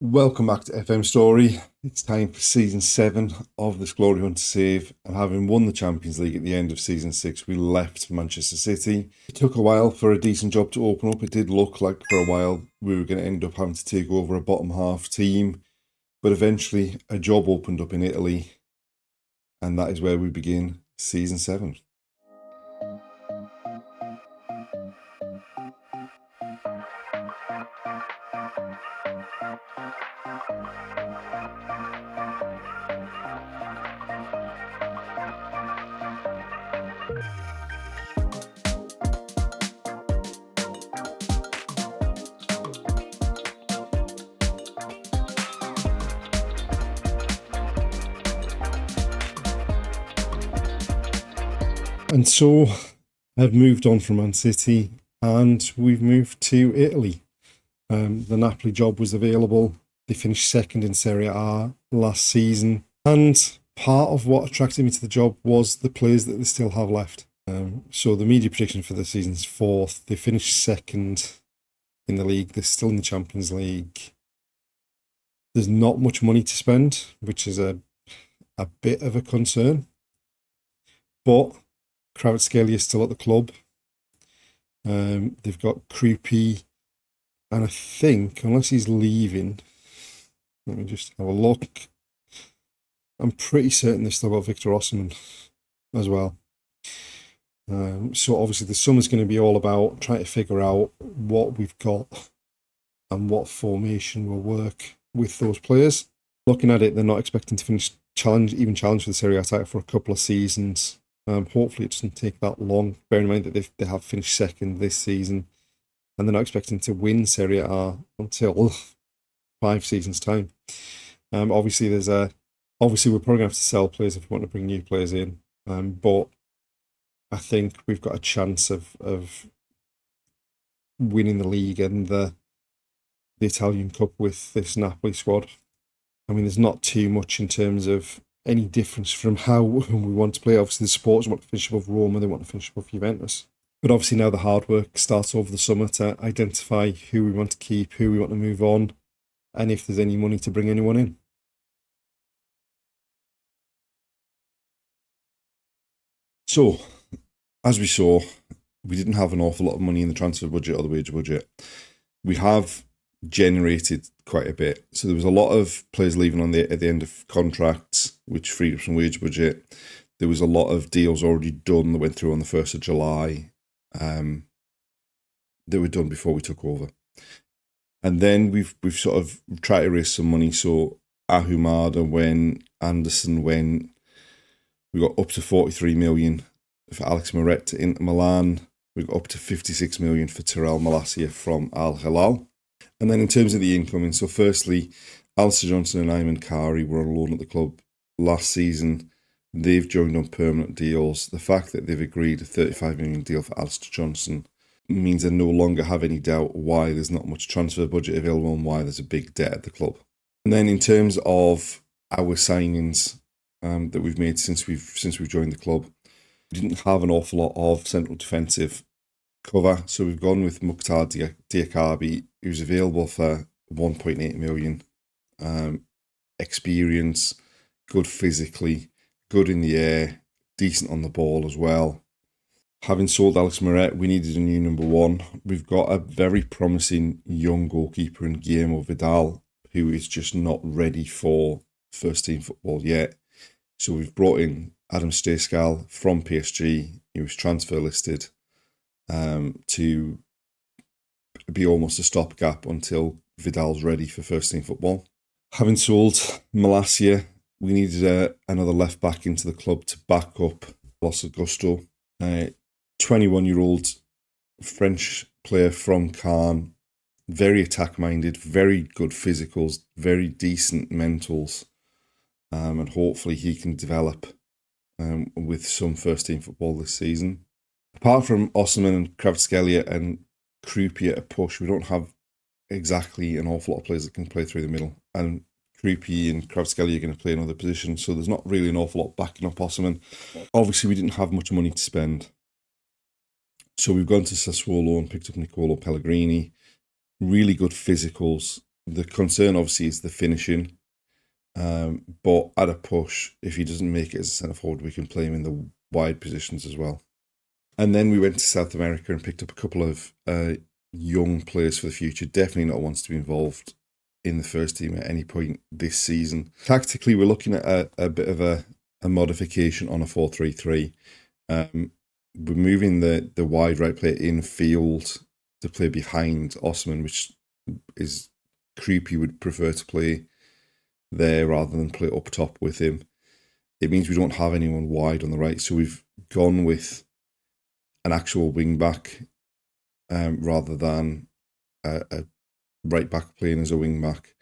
Welcome back to FM Story. It's time for season 7 of this Glory Hunt to Save, and having won the Champions League at the end of season 6, we left Manchester City. It took a while for a decent job to open up. It did look like for a while we were going to end up having to take over a bottom half team, but eventually a job opened up in Italy, and that is where we begin season 7. And so I've moved on from Man City and we've moved to Italy. The Napoli job was available. They finished second in Serie A last season. And part of what attracted me to the job was the players that they still have left. So the media prediction for the season's fourth. They finished second in the league. They're still in the Champions League. There's not much money to spend, which is a bit of a concern. But Kvaratskhelia is still at the club. They've got Coupe, and I think, unless he's leaving, let me just have a look. I'm pretty certain they've still got Victor Osimhen as well. So obviously the summer's going to be all about trying to figure out what we've got and what formation will work with those players. Looking at it, they're not expecting to finish challenge for the Serie A title for a couple of seasons. Hopefully it doesn't take that long, bearing in mind that they have finished second this season, and they're not expecting to win Serie A until 5 seasons' time. Obviously we're probably going to have to sell players if we want to bring new players in, but I think we've got a chance of winning the league and the Italian Cup with this Napoli squad. I mean, there's not too much in terms of any difference from how we want to play. Obviously, the supporters want to finish above Roma, they want to finish above Juventus. But obviously now the hard work starts over the summer to identify who we want to keep, who we want to move on, and if there's any money to bring anyone in. So, as we saw, we didn't have an awful lot of money in the transfer budget or the wage budget. We have generated quite a bit. So there was a lot of players leaving at the end of contracts, which freed up some wage budget. There was a lot of deals already done that went through on the 1st of July that were done before we took over. And then we've sort of tried to raise some money. So Ahumada went, Anderson went. We got up to 43 million for Alex Meret to Inter Milan. We got up to 56 million for Tyrell Malacia from Al Hilal. And then in terms of the incoming, so firstly, Alistair Johnson and Ayman Kari were on loan at the club last season. They've joined on permanent deals. The fact that they've agreed a 35 million deal for Alistair Johnson means I no longer have any doubt why there's not much transfer budget available and why there's a big debt at the club. And then in terms of our signings that we've made since we've joined the club, we didn't have an awful lot of central defensive cover, so we've gone with Mukhtar Diakabi, who's available for 1.8 million. Experience, good physically, good in the air, decent on the ball as well. Having sold Alex Meret, we needed a new number one. We've got a very promising young goalkeeper in Guillermo Vidal, who is just not ready for first team football yet. So we've brought in Adam Stejskal from PSG. He was transfer listed to be almost a stopgap until Vidal's ready for first team football. Having sold Malacia, we needed another left back into the club to back up Los Augusto. 21-year-old French player from Caen, very attack-minded, very good physicals, very decent mentals, and hopefully he can develop with some first-team football this season. Apart from Osimhen and Kvaratskhelia and Coupe at a push, we don't have exactly an awful lot of players that can play through the middle. And Coupe and Kvaratskhelia are going to play another position, so there's not really an awful lot backing up Osimhen. Obviously, we didn't have much money to spend. So we've gone to Sassuolo and picked up Nicolo Pellegrini. Really good physicals, The concern obviously is the finishing. But at a push, if he doesn't make it as a centre forward, we can play him in the wide positions as well. And then we went to South America and picked up a couple of young players for the future. Definitely not wants to be involved in the first team at any point this season. Tactically, we're looking at a bit of a modification on a 4-3-3. We're moving the wide right player in field to play behind Osman, which is Creepy would prefer to play there rather than play up top with him. It means we don't have anyone wide on the right, so we've gone with an actual wing back rather than a right back playing as a wing back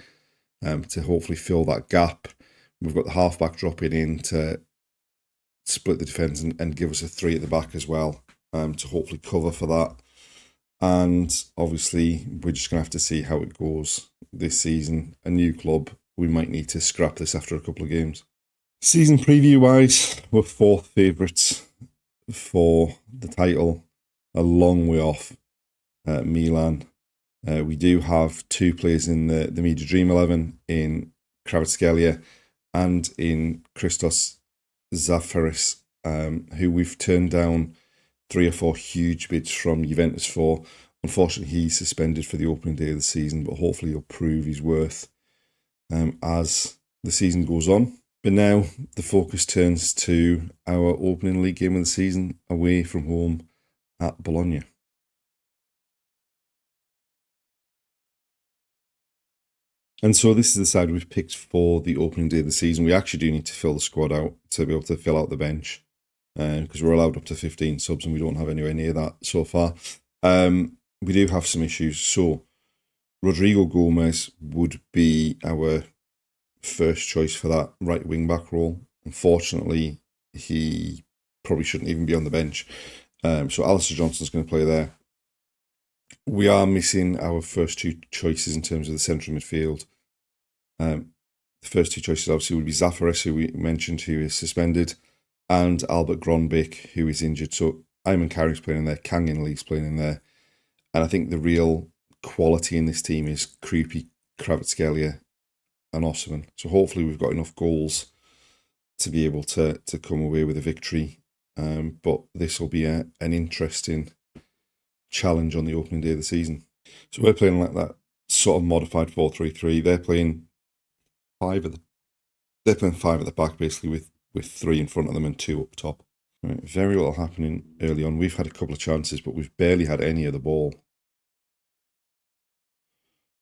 to hopefully fill that gap. We've got the half back dropping in to split the defence and give us a 3 at the back as well to hopefully cover for that. And obviously, we're just going to have to see how it goes this season. A new club, we might need to scrap this after a couple of games. Season preview-wise, we're 4th favourites for the title, a long way off Milan. We do have 2 players in the Media Dream 11 in Kvaratskhelia and in Christos Zafiris, who we've turned down 3 or 4 huge bids from Juventus for. Unfortunately, he's suspended for the opening day of the season, but hopefully he'll prove his worth as the season goes on. But now the focus turns to our opening league game of the season away from home at Bologna. And so this is the side we've picked for the opening day of the season. We actually do need to fill the squad out to be able to fill out the bench because we're allowed up to 15 subs and we don't have anywhere near that so far. We do have some issues. So Rodrigo Gomez would be our first choice for that right wing back role. Unfortunately, he probably shouldn't even be on the bench. So Alistair Johnston's going to play there. We are missing our first 2 choices in terms of the central midfield. The first 2 choices obviously would be Zafiris, who we mentioned, who is suspended, and Albert Gronbeek, who is injured. So Ayman Carrick's playing in there, Kang In Lee's playing in there. And I think the real quality in this team is Creepy, Kvaratskhelia and Osman. So hopefully we've got enough goals to be able to come away with a victory. But this will be an interesting challenge on the opening day of the season. So we're playing like that sort of modified 4-3-3. They're playing 5 at the back, basically with 3 in front of them and 2 up top. Right, very little happening early on. We've had a couple of chances, but we've barely had any of the ball.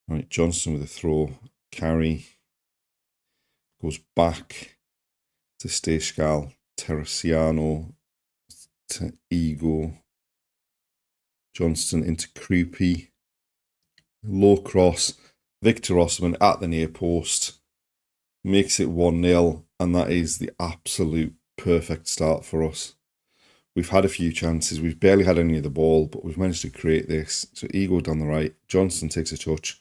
Right, Johnston with a throw, carry, goes back to Steskal, Teresiano to Ego, Johnston into Creepy, low cross, Victor Osman at the near post, makes it 1-0, and that is the absolute perfect start for us. We've had a few chances, we've barely had any of the ball, but we've managed to create this. So Ego down the right, Johnston takes a touch,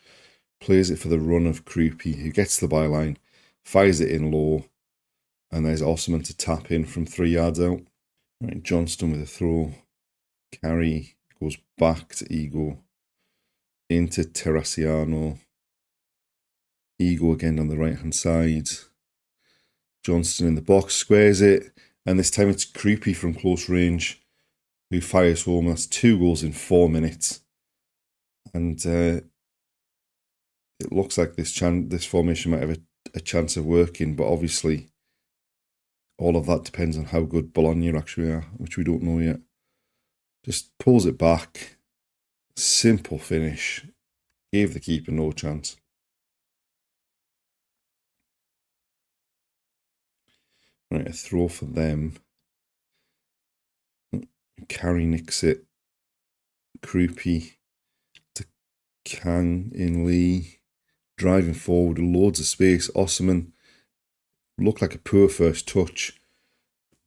plays it for the run of Creepy, who gets the byline, fires it in low, and there's Osman to tap in from 3 yards out. Right, Johnston with a throw, carry, goes back to Ego, into Teresiano, Ego again on the right hand side, Johnston in the box, squares it, and this time it's Creepy from close range who fires home. That's 2 goals in 4 minutes, and it looks like this formation might have a chance of working, but obviously all of that depends on how good Bologna actually are, which we don't know yet. Just pulls it back, simple finish, gave the keeper no chance. Right, a throw for them. Carry nicks it. Creepy to Kang In Lee. Driving forward, loads of space. Osman looked like a poor first touch,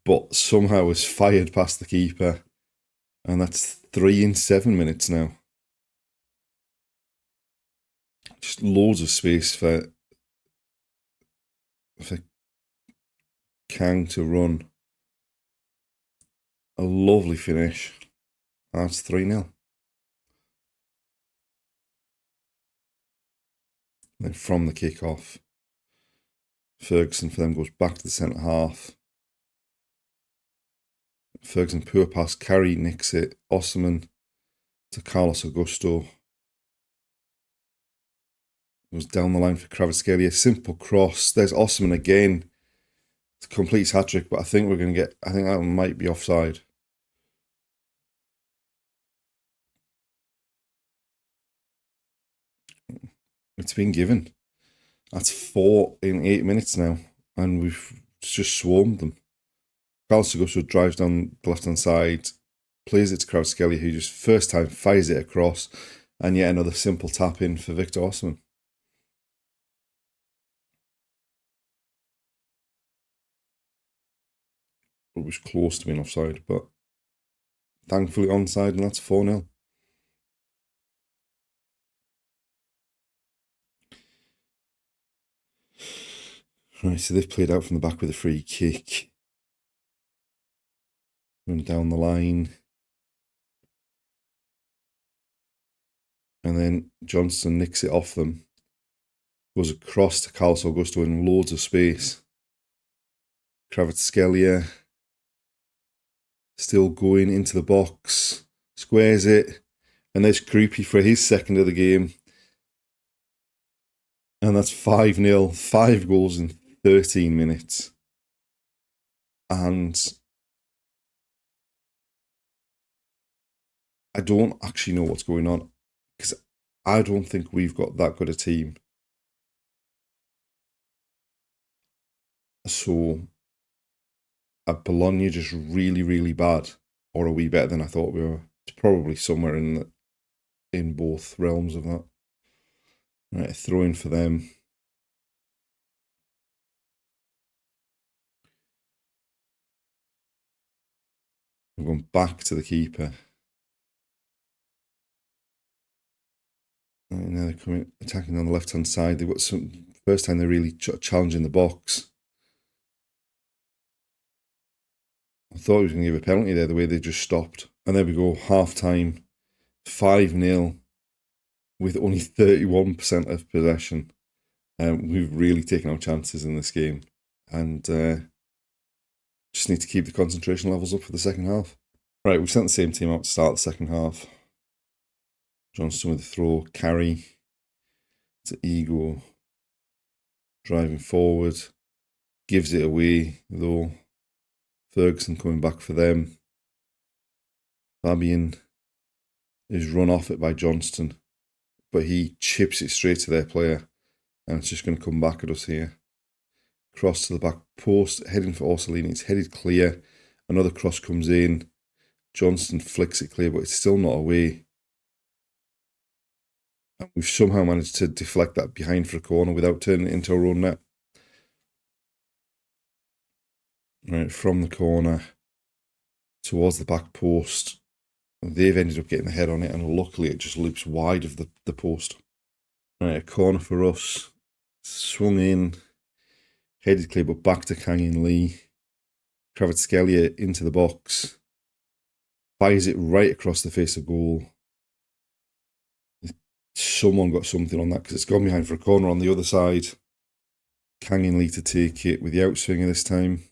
but somehow was fired past the keeper. And that's 3 in 7 minutes now. Just loads of space for Kang to run. A lovely finish. That's 3-0. And then from the kick-off, Ferguson for them goes back to the centre half. Ferguson, poor pass, Carey nicks it. Osman to Carlos Augusto. Goes down the line for Kvaratskhelia. Simple cross. There's Osman again. It's a complete hat-trick, but I think we're going to get... I think that might be offside. It's been given. That's 4 in 8 minutes now, and we've just swarmed them. Carlos Augusto drives down the left-hand side, plays it to Kvaratskhelia, who just first time fires it across, and yet another simple tap-in for Victor Osman. It was close to being offside, but thankfully onside, and that's 4-0. Right, so they've played out from the back with a free kick. Run down the line. And then Johnson nicks it off them. Goes across to Carlos Augusto in loads of space. Kvaratskhelia still going into the box. Squares it. And there's Creepy for his second of the game. And that's 5-0. 5 goals in 13 minutes. And I don't actually know what's going on, because I don't think we've got that good a team. So, are Bologna just really, really bad? Or are we better than I thought we were? It's probably somewhere in both realms of that. Right, a throw in for them. We're going back to the keeper. And now they're coming, attacking on the left-hand side. They've got some... First time they're really challenging the box. I thought he was going to give a penalty there, the way they just stopped. And there we go, half-time, 5-0, with only 31% of possession. We've really taken our chances in this game. And just need to keep the concentration levels up for the second half. Right, we sent the same team out to start the second half. Johnston with the throw, Carey to Ego, driving forward, gives it away though. Ferguson coming back for them. Fabian is run off it by Johnston, but he chips it straight to their player, and it's just going to come back at us here. Cross to the back post, heading for Orsolini. It's headed clear. Another cross comes in. Johnston flicks it clear, but it's still not away. And we've somehow managed to deflect that behind for a corner without turning it into our own net. Right, from the corner towards the back post. They've ended up getting the head on it, and luckily it just loops wide of the post. Right, a corner for us. Swung in. Headed clear, but back to Kang In Lee. Kvaratskhelia into the box. Fires it right across the face of goal. Someone got something on that, because it's gone behind for a corner on the other side. Kang In Lee to take it with the outswinger this time.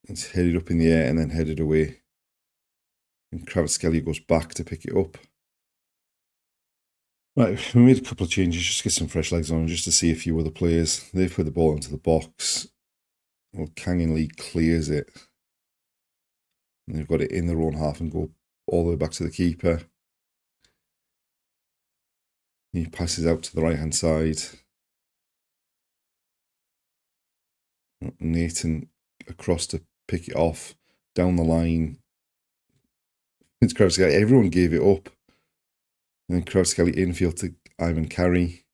It's headed up in the air and then headed away. And Kvaratskhelia goes back to pick it up. Right, we made a couple of changes just to get some fresh legs on, just to see a few other players. They've put the ball into the box. Well, Kang In Lee clears it. And they've got it in their own half and go all the way back to the keeper. He passes out to the right-hand side. Nathan across to pick it off. Down the line. It's Kvaratskhelia. Everyone gave it up. And then Kvaratskhelia infield to Ivan Carey.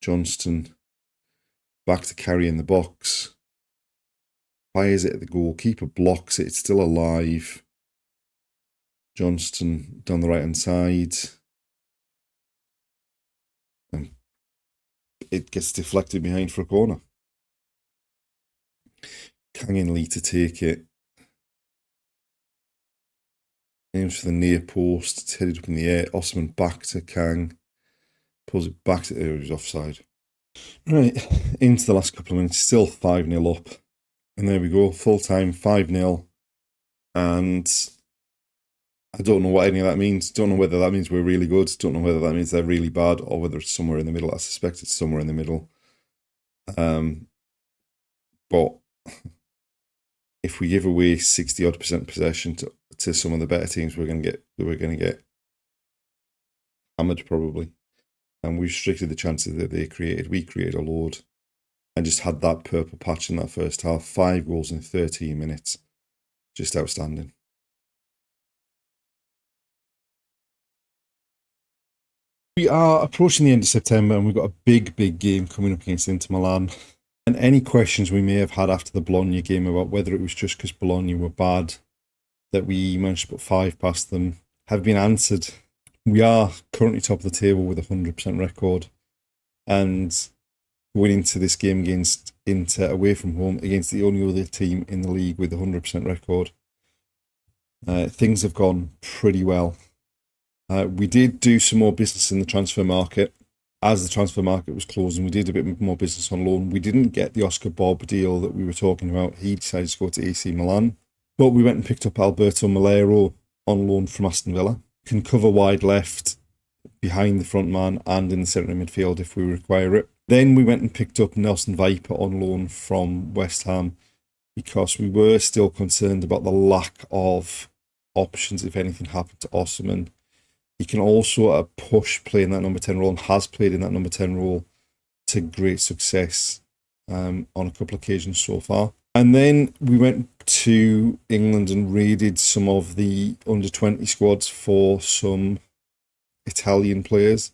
Johnston back to Carey in the box. Fires it at the goal. Keeper blocks it. It's still alive. Johnston down the right-hand side. And it gets deflected behind for a corner. Kang In Lee to take it. Aims for the near post. It's headed up in the air. Osman back to Kang. Pulls it back to it was offside. Right, into the last couple of minutes, still 5-0 up. And there we go, full time, 5-0. And I don't know what any of that means. Don't know whether that means we're really good. Don't know whether that means they're really bad or whether it's somewhere in the middle. I suspect it's somewhere in the middle. But if we give away 60-odd% possession to some of the better teams, we're going to get hammered probably. And we restricted the chances that they created. We created a load and just had that purple patch in that first half. 5 goals in 13 minutes. Just outstanding. We are approaching the end of September and we've got a big game coming up against Inter Milan. And any questions we may have had after the Bologna game about whether it was just because Bologna were bad that we managed to put 5 past them have been answered. We are currently top of the table with a 100% record, and going into this game against Inter away from home against the only other team in the league with a 100% record, things have gone pretty well. We did do some more business in the transfer market. As the transfer market was closing, we did a bit more business on loan. We didn't get the Oscar Bob deal that we were talking about. He decided to go to AC Milan. But we went and picked up Alberto Malero on loan from Aston Villa. Can cover wide left, behind the front man, and in the centre midfield if we require it. Then we went and picked up Nelson Viper on loan from West Ham because we were still concerned about the lack of options if anything happened to Osimhen. He can also push play in that number 10 role and has played in that number 10 role to great success on a couple of occasions so far. And then we went to England and raided some of the under-20 squads for some Italian players.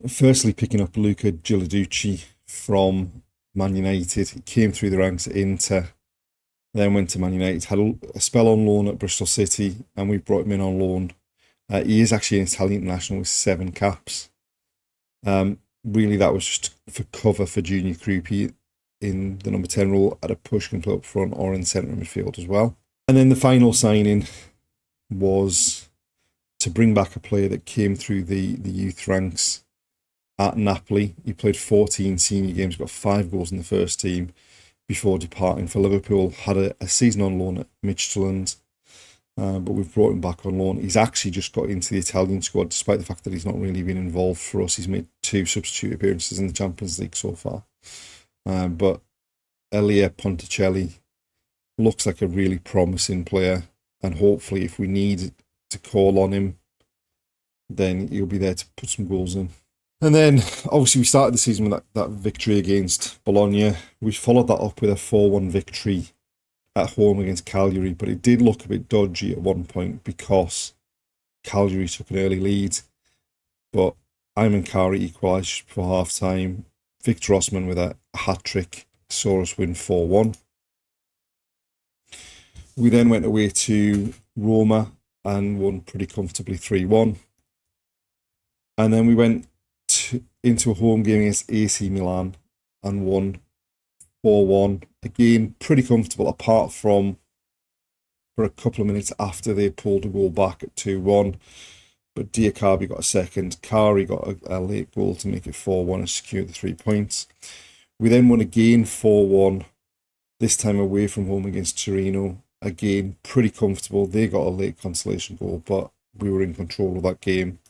Firstly, picking up Luca Gilarducci from Man United. He came through the ranks at Inter, then went to Man United, had a spell on loan at Bristol City, and we brought him in on loan. He is actually an Italian international with 7 caps. Really, that was just for cover for Junior Krupi in the number 10 role at a push can play up front or in centre midfield as well. And then the final signing was to bring back a player that came through the youth ranks at Napoli. He played 14 senior games, got 5 goals in the first team before departing for Liverpool. Had a season on loan at Midtjylland. But we've brought him back on loan. He's actually just got into the Italian squad, despite the fact that he's not really been involved for us. He's made 2 substitute appearances in the Champions League so far. But Elia Ponticelli looks like a really promising player. And hopefully, if we need to call on him, then he'll be there to put some goals in. And then, obviously, we started the season with that victory against Bologna. We followed that up with a 4-1 victory at home against Cagliari, but it did look a bit dodgy at one point because Cagliari took an early lead, but Ayman Kari equalised before half-time. Victor Osimhen with a hat-trick saw us win 4-1. We then went away to Roma and won pretty comfortably 3-1. And then we went into a home game against AC Milan and won 4-1. Again, pretty comfortable, apart from for a couple of minutes after they pulled a goal back at 2-1. But Diakabi got a second. Kari got a late goal to make it 4-1 and secure the 3 points. We then won again 4-1, this time away from home against Torino. Again, pretty comfortable. They got a late consolation goal, but we were in control of that game.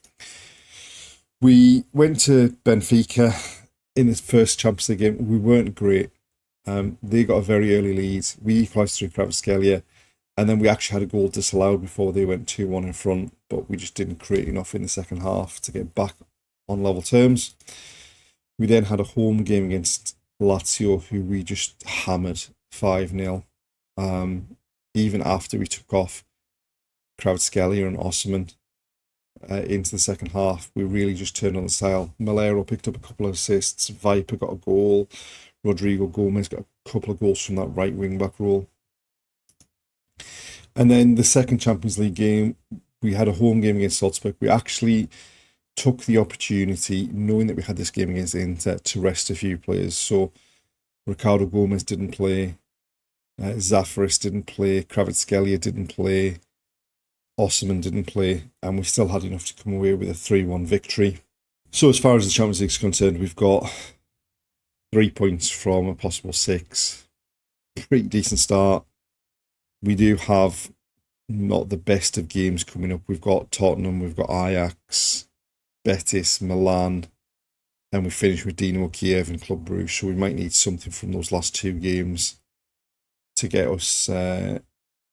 We went to Benfica in the first Champions League game. We weren't great. They got a very early lead. We equalised through Kvaratskhelia, and then we actually had a goal disallowed before they went 2-1 in front, but we just didn't create enough in the second half to get back on level terms. We then had a home game against Lazio, who we just hammered 5-0. Even after we took off Kvaratskhelia and Osimhen into the second half, we really just turned on the style. Malero picked up a couple of assists. Viper got a goal. Rodrigo Gomez got a couple of goals from that right wing-back role. And then the second Champions League game, we had a home game against Salzburg. We actually took the opportunity, knowing that we had this game against Inter, to rest a few players. So Ricardo Gomez didn't play. Zafaris didn't play. Kvaratskhelia didn't play. Osimhen didn't play. And we still had enough to come away with a 3-1 victory. So as far as the Champions League is concerned, we've got 3 points from a possible 6. Pretty decent start. We do have not the best of games coming up. We've got Tottenham, we've got Ajax, Betis, Milan, and we finish with Dinamo Kiev and Club Brugge. So we might need something from those last 2 games to get us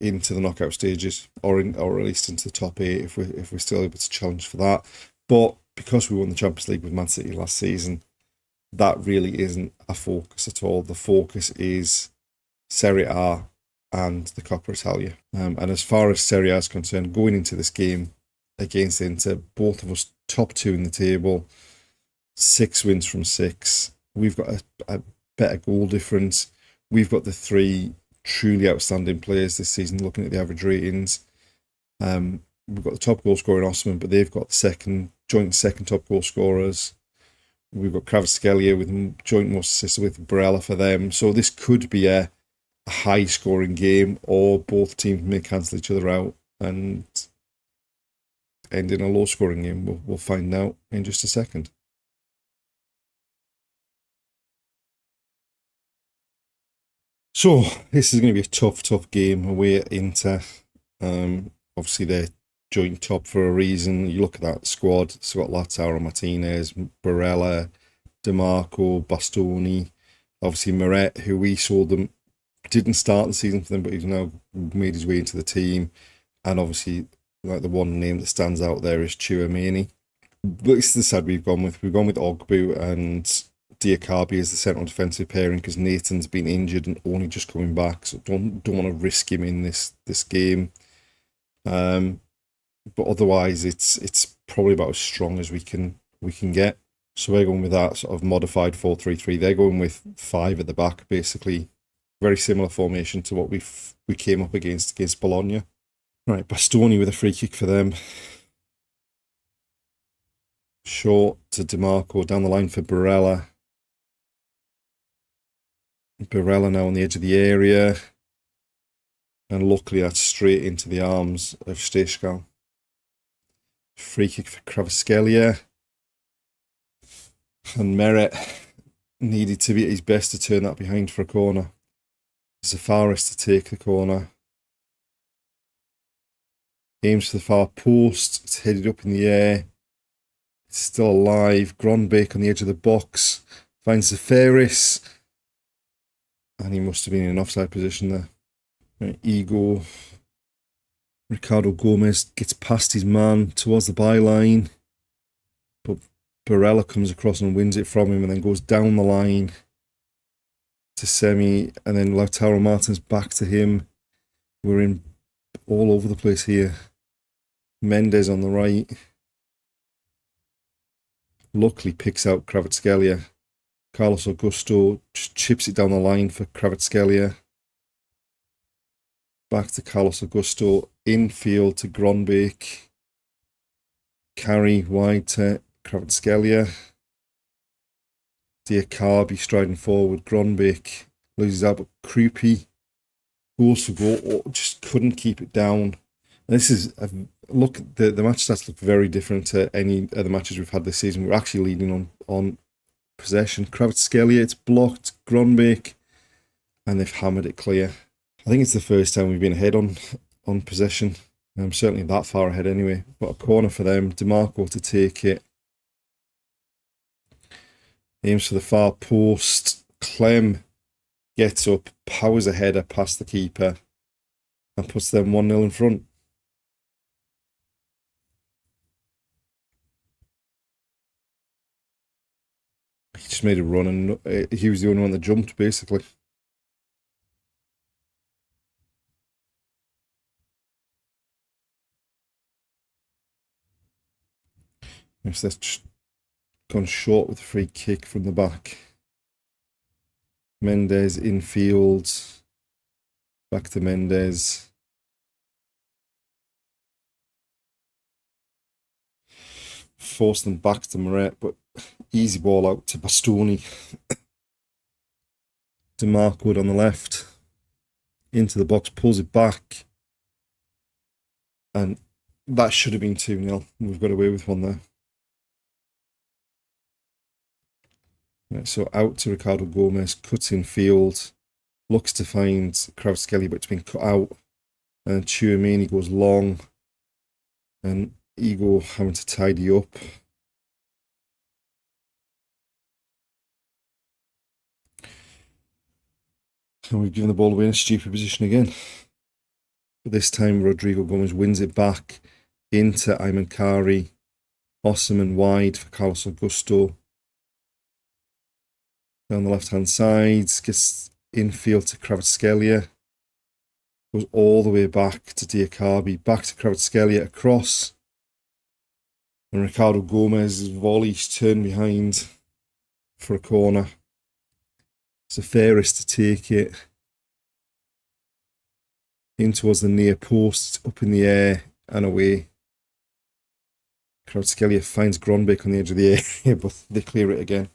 into the knockout stages, or at least into the top 8 if we're still able to challenge for that. But because we won the Champions League with Man City last season, that really isn't a focus at all. The focus is Serie A and the Coppa Italia. And as far as Serie A is concerned, going into this game against Inter, both of us top 2 in the table, 6 wins from 6. We've got a better goal difference. We've got the 3 truly outstanding players this season, looking at the average ratings. We've got the top goal scorer in Osman, but they've got joint second top goal scorers. We've got Kvaratskhelia with joint most assists with Barella for them. So this could be a high scoring game, or both teams may cancel each other out and end in a low scoring game. We'll find out in just a second. So this is going to be a tough game away at Inter. Obviously they're joint top for a reason. You look at that squad, it's got Lautaro Martinez, Barella, DiMarco, Bastoni, obviously Meret, who we saw them, didn't start the season for them, but he's now made his way into the team. And obviously, like, the one name that stands out there is Tchouaméni. But this is the side we've gone with. We've gone with Ogbu and Diakabi as the central defensive pairing because Nathan's been injured and only just coming back, so don't want to risk him in this game. But otherwise, it's probably about as strong as we can get. So we're going with that sort of modified 4-3-3. They're going with 5 at the back, basically. Very similar formation to what we came up against Bologna. Right, Bastoni with a free kick for them. Short to DiMarco, down the line for Barella. Barella now on the edge of the area. And luckily that's straight into the arms of Stejskal. Free kick for Kvaratskhelia. And Meret needed to be at his best to turn that behind for a corner. Zafaris to take the corner. Aims for the far post. It's headed up in the air. It's still alive. Gronbeek on the edge of the box. Finds Zafaris. And he must have been in an offside position there. Ego. Ricardo Gomez gets past his man towards the byline. But Barella comes across and wins it from him and then goes down the line to Semi, and then Lautaro Martinez back to him. We're in all over the place here. Mendes on the right. Luckily picks out Kvaratskhelia. Carlos Augusto just chips it down the line for Kvaratskhelia. Back to Carlos Augusto. Infield to Gronbeek. Carry wide to Kvaratskhelia. Diakabi striding forward. Gronbeek loses out, but Coupe goes for goal. Just couldn't keep it down. And this is look. The match stats look very different to any other matches we've had this season. We're actually leading on possession. Kvaratskhelia, it's blocked. Gronbeek, and they've hammered it clear. I think it's the first time we've been ahead on possession. Certainly that far ahead anyway. But a corner for them. DiMarco to take it. Aims for the far post. Clem gets up, powers a header past the keeper, and puts them 1-0 in front. He just made a run, and he was the only one that jumped, basically. Yes, that's just gone short with a free kick from the back. Mendes infield. Back to Mendes. Force them back to Meret, but easy ball out to Bastoni. DiMarco on the left. Into the box, pulls it back. And that should have been 2-0. We've got away with one there. Right, so out to Ricardo Gomez, cuts in field, looks to find Kvaratskhelia, but it's been cut out. And Tchouameni goes long, and Ego having to tidy up. And we've given the ball away in a stupid position again. But this time, Rodrigo Gomez wins it back into Ayman Kari. Osimhen wide for Carlos Augusto. Down the left-hand side, gets infield to Kvaratskhelia. Goes all the way back to Diakabi, back to Kvaratskhelia, across. And Ricardo Gomez's volley's turned behind for a corner. It's the fairest to take it in towards the near post, up in the air and away. Kvaratskhelia finds Gronbeck on the edge of the area, but they clear it again.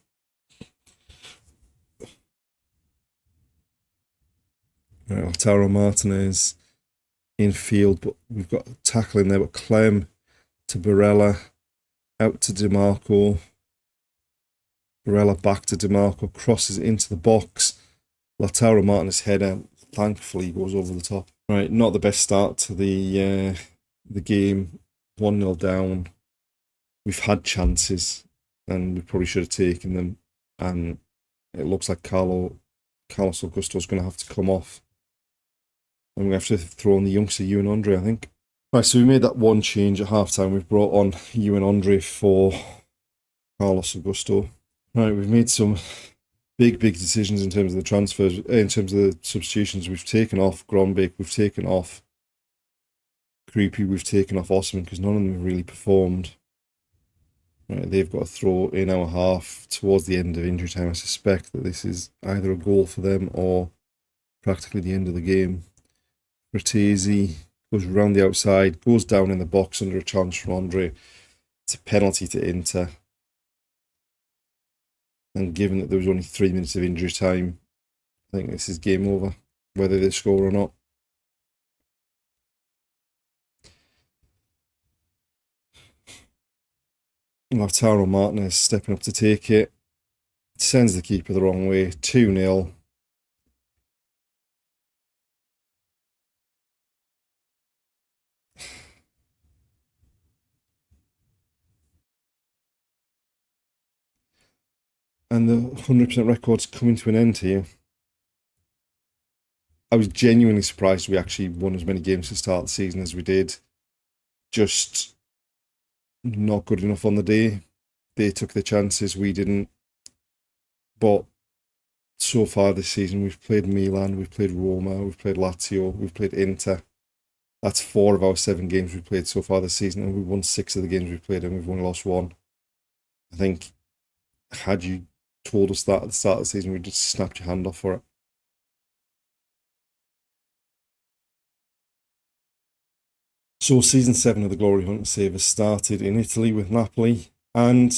Right, Lautaro Martinez in field, but we've got a tackle in there, but Clem to Barella, out to DiMarco. Barella back to DiMarco, crosses into the box. Lautaro Martinez header, thankfully, goes over the top. Right, not the best start to the game. 1-0 down. We've had chances, and we probably should have taken them. And it looks like Carlos Augusto's going to have to come off. And we have to throw on the youngster, Ewan Andre, I think. Right, so we made that one change at half-time. We've brought on Ewan Andre for Carlos Augusto. Right, we've made some big decisions in terms of the transfers, in terms of the substitutions. We've taken off Gronbeck, we've taken off Creepy, we've taken off Osimhen, because none of them have really performed. Right, they've got to throw in our half towards the end of injury time. I suspect that this is either a goal for them or practically the end of the game. Fratesi goes around the outside, goes down in the box under a challenge from Andre. It's a penalty to Inter. And given that there was only 3 minutes of injury time, I think this is game over, whether they score or not. Lautaro Martinez stepping up to take it. Sends the keeper the wrong way. 2-0. And the 100% record's coming to an end here. I was genuinely surprised we actually won as many games to start the season as we did. Just not good enough on the day. They took the chances, we didn't. But so far this season, we've played Milan, we've played Roma, we've played Lazio, we've played Inter. That's 4 of our 7 games we've played so far this season, and we've won 6 of the games we've played, and we've only lost 1. I think, had you told us that at the start of the season, we'd just snapped your hand off for it. So season 7 of the Glory Hunt Savers started in Italy with Napoli, and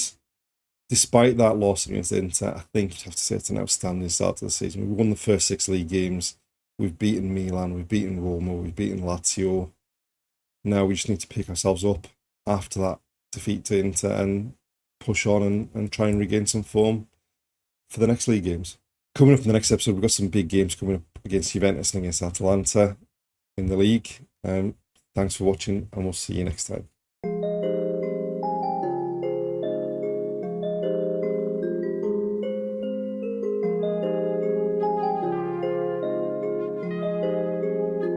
despite that loss against Inter, I think you'd have to say it's an outstanding start to the season. We won the first 6 league games. We've beaten Milan, we've beaten Roma, we've beaten Lazio. Now we just need to pick ourselves up after that defeat to Inter and push on and try and regain some form for the next league games. Coming up in the next episode, we've got some big games coming up against Juventus and against Atalanta in the league. Thanks for watching, and we'll see you next time.